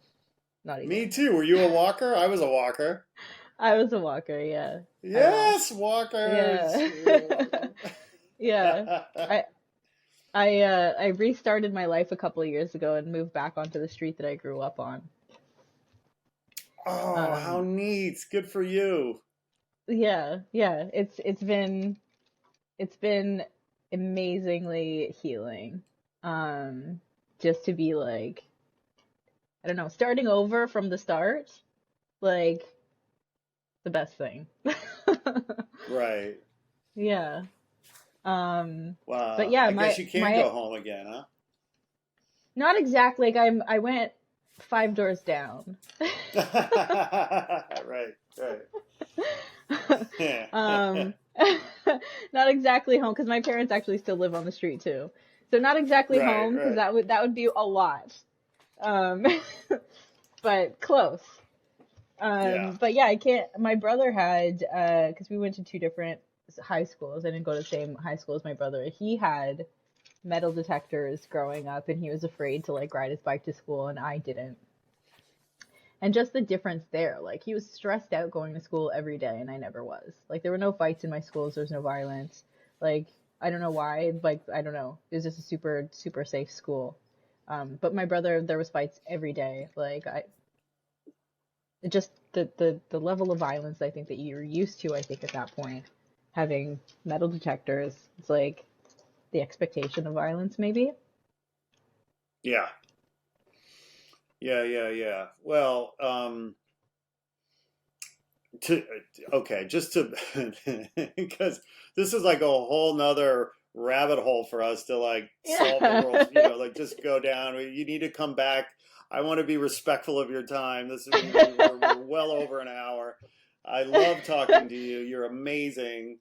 Not me even. too. Were you a walker? I was a walker. I was a walker, yeah. I walked. Yes, walkers. Yeah. Yeah. I I restarted my life a couple of years ago and moved back onto the street that I grew up on. Oh, how Um, neat. Good for you. yeah, yeah. It's been amazingly healing. Um, just to be like, I don't know, starting over from the start, like the best thing. Right. Yeah. But Wow. yeah, I guess my you can my go home again, huh? not exactly like I went 5 doors down. Right, right. um not exactly home because my parents actually still live on the street too. So not exactly Right, home because right. that would be a lot. Um but close. Yeah. But yeah, I can't. My brother had, because we went to two different high schools. I didn't go to the same high school as my brother. He had metal detectors growing up, and he was afraid to like ride his bike to school, and I didn't. And just the difference there, like he was stressed out going to school every day, and I never was. Like there were no fights in my schools. There was no violence. Like I don't know why. Like I don't know. It was just a super super safe school. But my brother, there was fights every day. Like just the level of violence I think that you're used to, I think at that point, having metal detectors, it's like the expectation of violence maybe. Yeah. Yeah, yeah, yeah. Well, to okay, just to because this is like a whole nother rabbit hole for us to like solve the world's, Yeah. like just go down. You need to come back. I want to be respectful of your time. We're well over an hour. I love talking to you. You're amazing.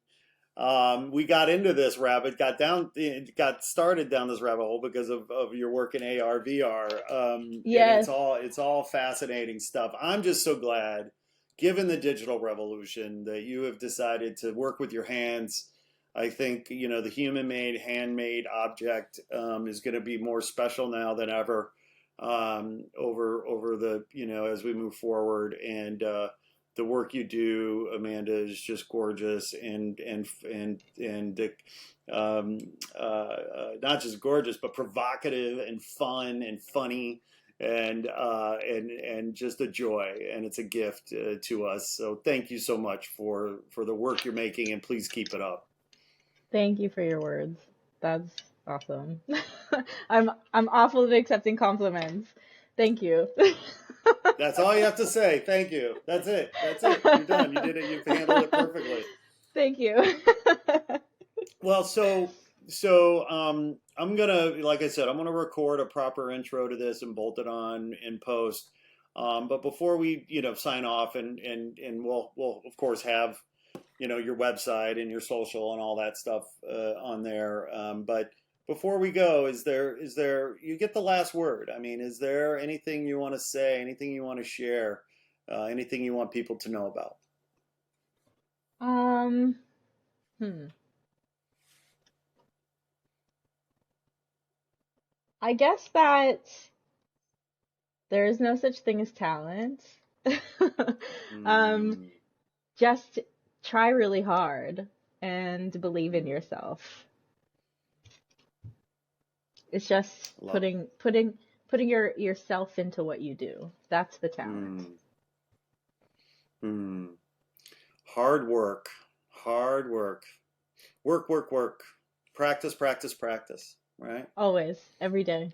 We got into this got started down this rabbit hole because of your work in AR, VR, and Yes. it's all fascinating stuff. I'm just so glad, given the digital revolution, that you have decided to work with your hands. I think the human-made, handmade object is going to be more special now than ever over the as we move forward and. The work you do, Amanda, is just gorgeous and not just gorgeous, but provocative and fun and funny and just a joy, and it's a gift to us. So thank you so much for the work you're making, and please keep it up. Thank you for your words. That's awesome. I'm awful at accepting compliments. Thank you. That's all you have to say. Thank you. That's it. That's it. You're done. You did it. You've handled it perfectly. Thank you. Well, I'm gonna, like I said, I'm gonna record a proper intro to this and bolt it on in post. But before we, sign off and we'll of course have, your website and your social and all that stuff on there. But before we go, is there you get the last word? I mean, is there anything you want to say, anything you want to share, anything you want people to know about? Um, hmm. I guess that there is no such thing as talent. Um, Mm, just try really hard and believe in mm, yourself. It's just love. putting yourself into what you do. That's the talent. Mm, mm. Hard work, hard work, work. Practice, practice, practice. Right? Always, every day.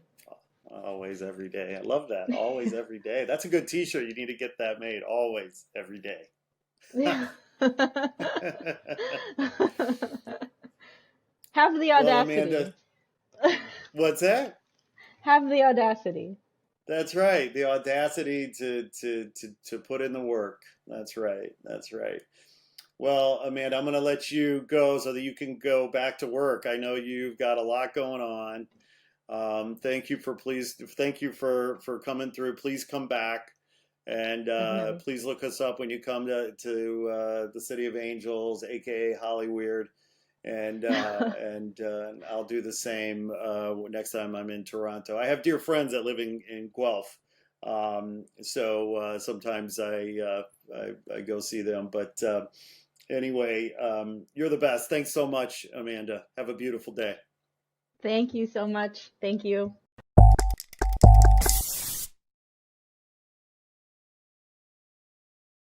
Always, every day. I love that. Always, every day. That's a good T-shirt. You need to get that made. Always, every day. Yeah. Have the Well, Amanda, audacity. what's that? Have the audacity. That's right. The audacity to put in the work. That's right. That's right. Well, Amanda, I'm going to let you go so that you can go back to work. I know you've got a lot going on. Thank you for coming through. Please come back, and Definitely. please look us up when you come to the City of Angels, aka Hollyweird, and I'll do the same next time I'm in Toronto. I have dear friends that live in Guelph, so sometimes I go see them. But anyway, you're the best. Thanks so much, Amanda. Have a beautiful day. Thank you so much. Thank you.